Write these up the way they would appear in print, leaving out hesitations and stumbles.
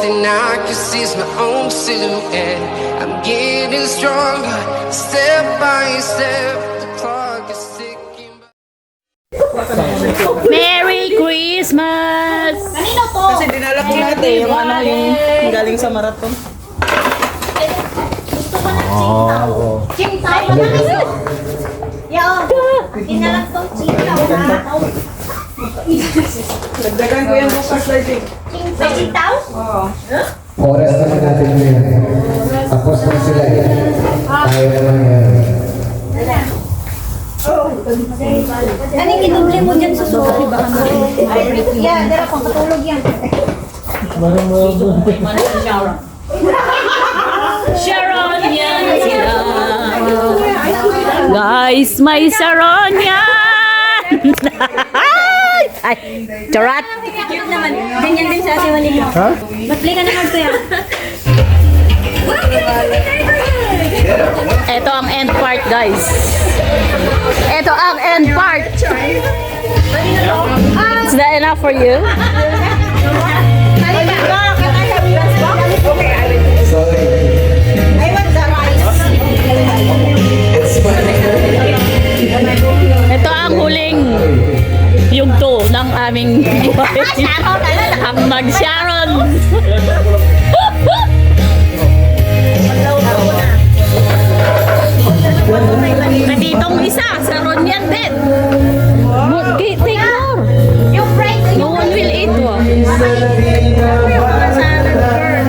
thing I can see is my own silhouette. I'm getting stronger, step by step. The clock is ticking. Merry Christmas! Kanino to? Kasi dinala ko natin yung ano yung galing sa marathon. Gusto ko ng Qingtao. Qingtao. Yo, dinalang to Qingtao. Nagdagan ko yan bukas lighting. Qingtao? Oo. Oras naman natin ngayon. Tapos na sila yan. Tayo naman yan. Ano yung inuble mo dyan sa suko? Yan, dala pang katulog yan. Sharon yan sila. Guys, may Sharon yan! Ay, charot! Cute naman. Ganyan din sa ating maligno. Ha? Mag-play ka naman kuya. Ito ang end part, guys. Ito ang end part. Is that enough for you? Sorry. Ito ang huling yugto ng aming ang mag-Sharon. Natitong isa, Sharon yan din. Take more. Yung friend, No one will eat.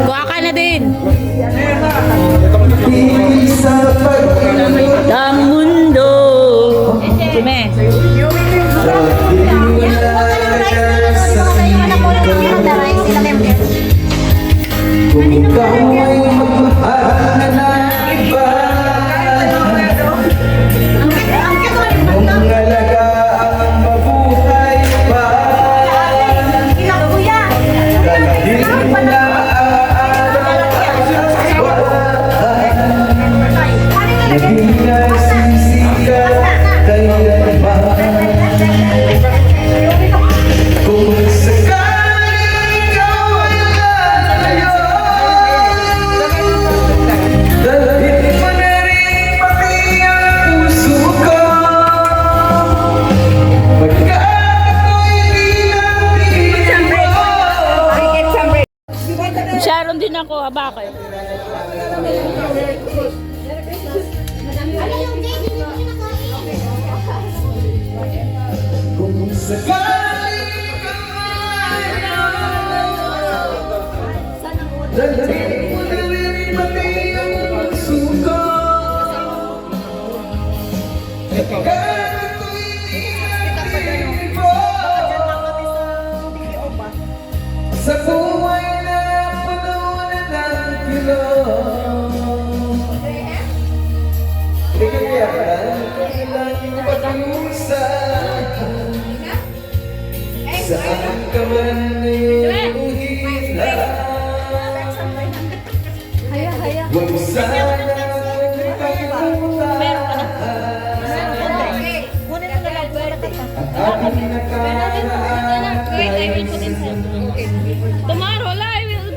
Kuha ka na din. Ang mundo. Dime. Kung ikaw ay magmahal na iba, kung alagaan ang mabuhay pa, dahil mo na hindi na sisikat kailan ba. Kung sakaling ikaw ay lalayo, dalhin mo na rin pati ang puso ko. Pagkat ako'y di mo. Sharon din ako, bakit? Kung sakaling ikaw ay lalayo, dalhin mo na rin pati ang puso ko. Pagkat ako'y di mo. Sa buhay na panunan ng kilong, ikayakan kailang pag-iusan. Saan ka man iuhila, huwag sana kalimutan ang aking nakaraan. Tomorrow, I will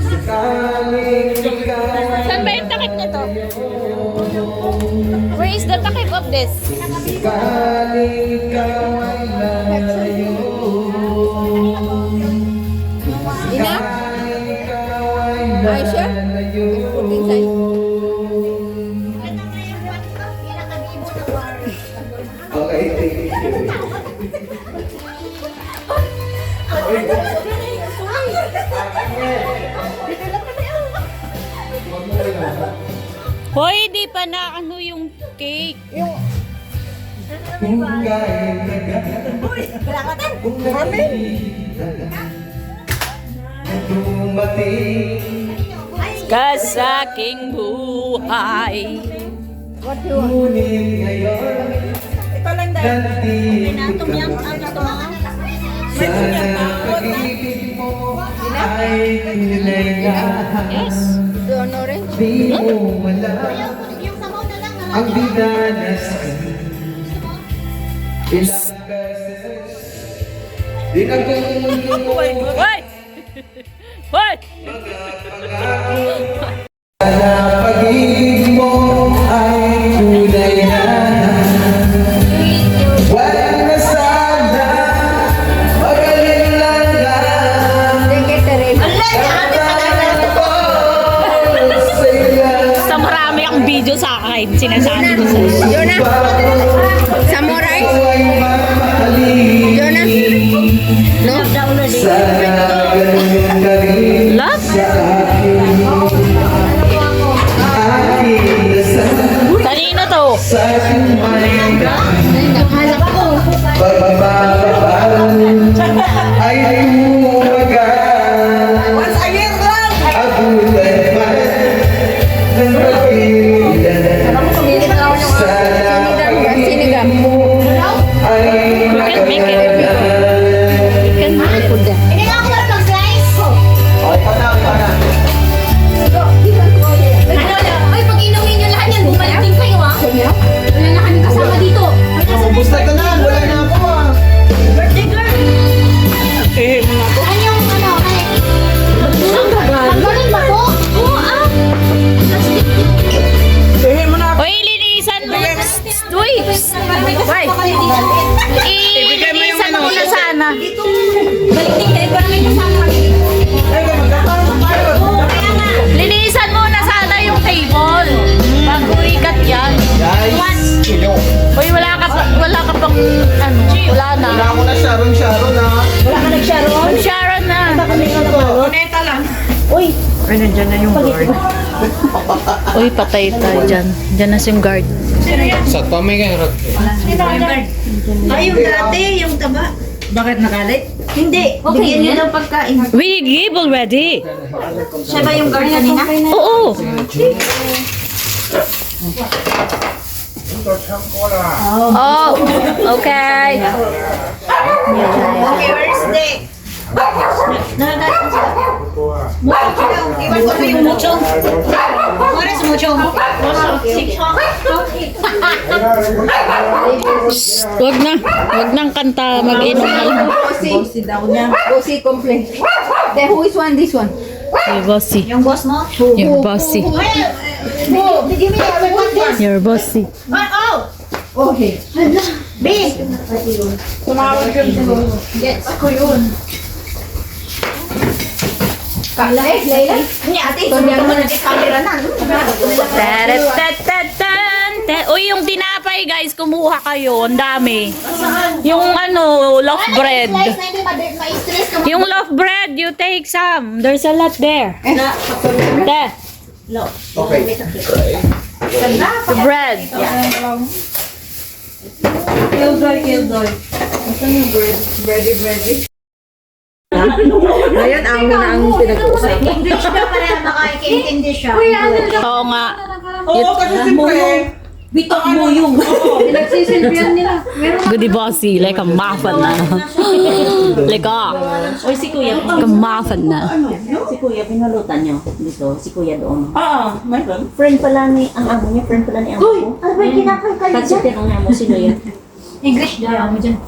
Sakaling ikaw Saan ba yung takip nito? Where is the takip of this? Sakaling ikaw ay lalayo, sakaling ikaw ay lalayo. Okay, thank you. Hoy, di pa na ano yung cake. Kung gaya kung dumating, Ka sa aking buhay. ngunit ngayon nandito ka. Sana pag-ibig mo ay tinayaan. Di mo malam ang dinanas ko. Ilang beses din akong Hoy! Hoy! Pag-ibig mo ay tunay na wala na sana magaling lang Sa marami ang video sa akin, sinasabi ko sa iyo. Jonah! Samurai! Jonah! No? Love? Kanino to? Nakahalak ko. ay tumagal Once a year lang! abutan pa ng kapilan sana Sinigang. ay maganda. Hindi nga ako mag-slice. Ay, pag inumin nyo lahat yan, bumalik din kayo ah. Wala na kami kasama dito. Basta ka na, wala na ako ah. Birthday girl. Eh, mga to. Ano yung ano? Pagbalon ba po? Oo ah. Eh, mo na. Hoy, linisan mo. Uy! Hoy! Ibigay mo yung Linisan ano. mo na sana. Balik din kayo para may kasama kami. Kaya nga. Linisan mo na sana yung table. Bago ikat yan. Hoy, wala ka pang, ano, wala na. Wala ko na Sharon na. Sharon na. Neta lang. Uy, patay tayo dyan. Dyan na yung guard. Ay, yung dati, yung taba. Bakit nakalit? Hindi. Bigyan nyo ng pagkain. We give already. Siya ba yung guard kanina? Oo. Oh, okay. Okay, where's the... Nagagat na siya. Iwan ko na yung muchong. Where is muchong? Wag nang kanta, mag-inom na lang. Bossy complaint. Then who is one? This one. You're bossy. Yung boss mo? You're bossy. Give me the You're bossy. Okay. B! Yes. Ako yun. Layla? Hindi, ate. Sundan mo na di camera na. Uy, yung tinapay guys, kumuha kayo. Ang dami. Yung ano, loaf bread. Slice na hindi ma-stress ka. Yung loaf bread, you take some. There's a lot there. There. Okay. The bread. Killjoy. Saan yung bread? Bready. Ngayon, ang na ang pinag-uusap. English na para makakaintindi siya. Oo nga. Oo, kasi siyempre. Bitok mo yung. Pinagsisilbihan nila. Meron Goody bossy, like a muffin na. Like Oy, si Kuya. a muffin na. Si Kuya, pinalutan niyo dito. Si Kuya doon. Oo, mayroon. Friend pala ni ang amo niya. Friend pala ni amo ko. Ano ba yung kinakalkal Kasi dyan? tinong niya mo, sino yan? English daw mo dyan.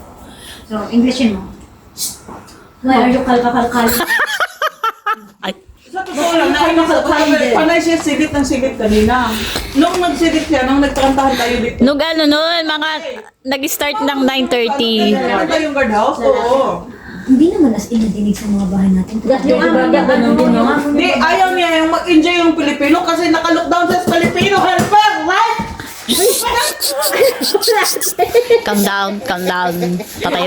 So, Englishin mo. Why are you kalkakalkal? Sa totoo lang, panay siya silip ng silip kanina. Nung nagsilip siya, nung nagkantahan tayo dito. Nung ano nun, mga nag-start ng 9:30. Meron tayong guardhouse? Oo. Hindi naman as inadinig sa mga bahay natin. Yung Hindi, ayaw niya yung mag-enjoy yung Pilipino kasi naka-lockdown sa Pilipino. Helper, right? Calm down. Patay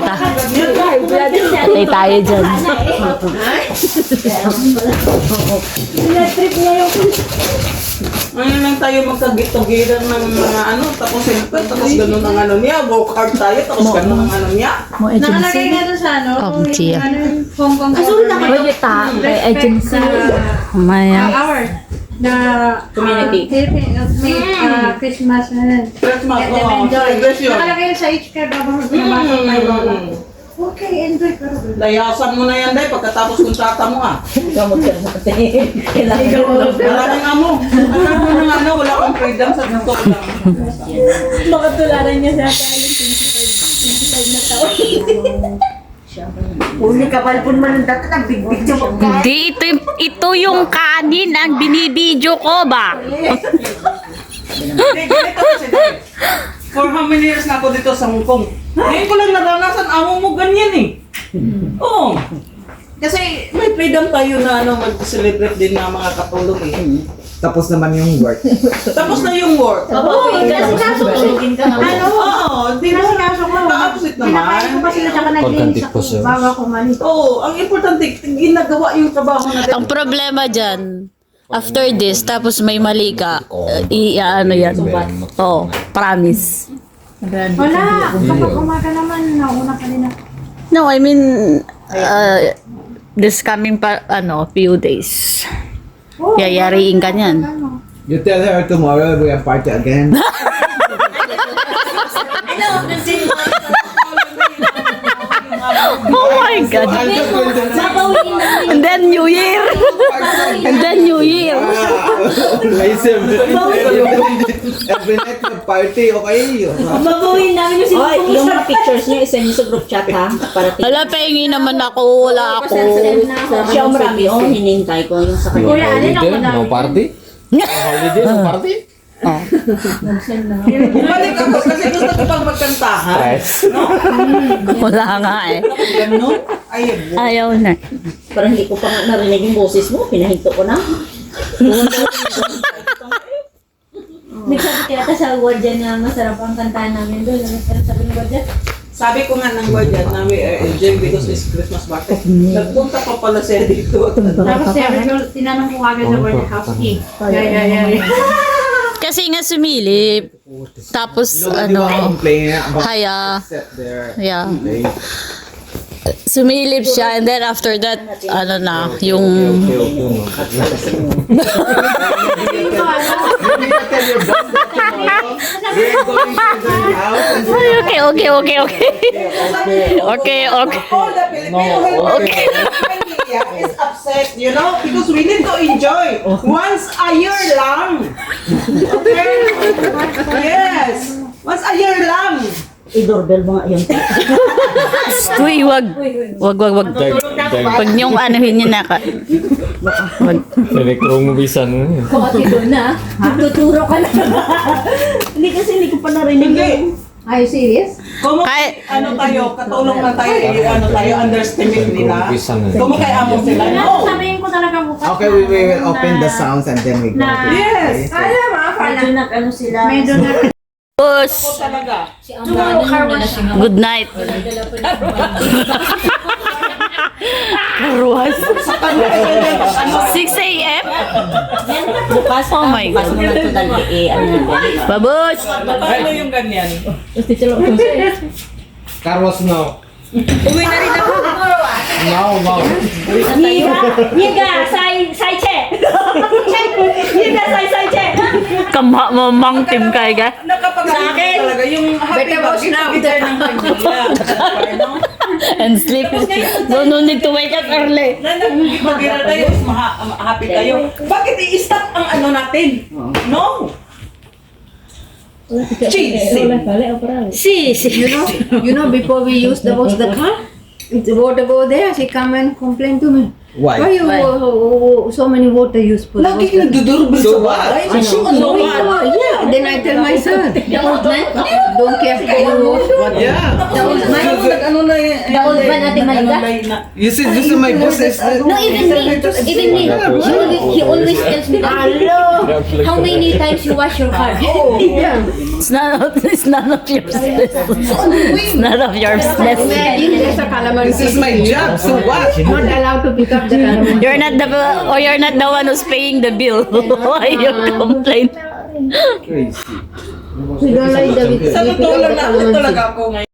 tayo dyan. Ano lang tayo magkagit-giran ng mga ano, tapos helper, tapos ganun ang ano niya, walk hard tayo, tapos ganun ang ano niya. nakalagay nga doon sa ano. Oh, Gia. Ano yung Hong Kong. May agency. Maya. Our. Na Community. May Christmas. Christmas, Get them oo, enjoy. celebration. Nakalagay sa each card habang pinabasa tayo. Okay, enjoy pero. Layasan mo na yan, Day, pagkatapos kontrata mo ah. Gamot ka naman. Kailangan ko lang. Wala kang amo. Wala kang freedom sa gusto ko lang. Makatularan niya sa akin yung 25 na taon. Uli ka balpon man ang dati, nagbibig siya magkain. Di, ito yung kanin ang binibidyo ko ba? Hindi, ganito kasi dahil. For how many years na ako dito sa Hong Kong? Ngayon ko lang naranasan, amo mo ganyan eh. Oo. Kasi may freedom tayo na mag-celebrate din ng mga katulog eh. Tapos naman yung work. Tapos na yung work. Kasi kaso tulogin ka na. Oo, di ba? Kaso ko, Ka-upset pinakain ko naman. pa sila tsaka naglinis ako bago ako malis. Oo, ang importante, ginagawa yung trabaho natin. Ang problema dyan, after this, tapos may mali ka, ano yan? Oh, promise. Wala, kapag umaga naman, nauna ka din ako. No, I mean, this coming few days. Yayariin ka niyan. You tell her tomorrow we have party again. Oh my God. Babawiin namin. And then New Year. And then New Year. Laser. Every night na party, okay? Babawiin namin yung sinupong yung mga pictures niyo, isa niyo sa group chat ha. Para Hala, pahingi naman ako. Wala ako. siya ang marami. Oh, hinintay ko yung sa kanya. Kuya, alin ako na? No party? Holiday, no party? Bumalik ako kasi gusto ko pang magkantahan. Wala nga eh. Ganun? Ayun. Ayaw na. Parang hindi ko pa nga narinig yung boses mo. Pinahinto ko na. Nagsabi kaya ka sa guardian na masarap ang kantahan namin doon. Sabi ng guardian. Sabi ko nga ng guardian na we are enjoying because it's Christmas market. Nagpunta pa pala siya dito. Tapos sabi ko, tinanong ko agad na where the house key. Yeah. Kasi nga sumilip. Tapos, haya. Sit there. Yeah. Sumilip siya and then after that, yung... We're going to the house. Okay. All the Filipino media is upset, you know, because we need to enjoy once a year lang. Okay? Yes. Once a year lang. I-doorbell mo nga yun. Uy, wag. Pag niyong anuhin niya na ka. Wag. Elektromobisan mo yun. Koti doon na. Tuturo ka na. Hindi kasi hindi ko pa narinig Hindi. yun. Are you serious? Kung Kahit- tayo, katulong lang tayo, underestimate nila. Kung amo sila, no. Sabihin ko talaga bukas. Okay, we will open the sounds and then we go. Yes. Alam mo, Medyo nag-ano sila. medyo na. Boss, Talaga. good night. Karwas. 6 a.m.? Bukas, Oh my bukas God. mo lang ito dali ano natin. Babos! Paano yung ganyan? Carlos, no. Uwi na rin ako. No. Yiga, sai che. Yiga, sai che. Mamang tim kay ga. Nakapag-akin talaga yung happy bagay ng pamilya. And sleep. No need to wake up early. Na nag-ibagay tayo, happy tayo. Bakit i-stop ang ano natin? No. Cheese. You know, before we used to wash the car, the water go there, she come and complain to me. Why? Why you so many water use for the Lagi water? nagdudurbil sa bahay. So ano ba? Yeah, then I tell my son, don't care how you wash water. Yeah. Ano na yun? The old man natin maliga? You see, this is my boss. No, even me. He always tells me, how many times you wash your car? It's none of your business. It's none of your business. Imagine there's a calaman. This is my job, so what? Not allowed to pick up the calaman. You're not the one who's paying the bill. Why you complain? Crazy. We don't like the Sa we pick totoo up lang the na calamansi. talaga ako ngayon.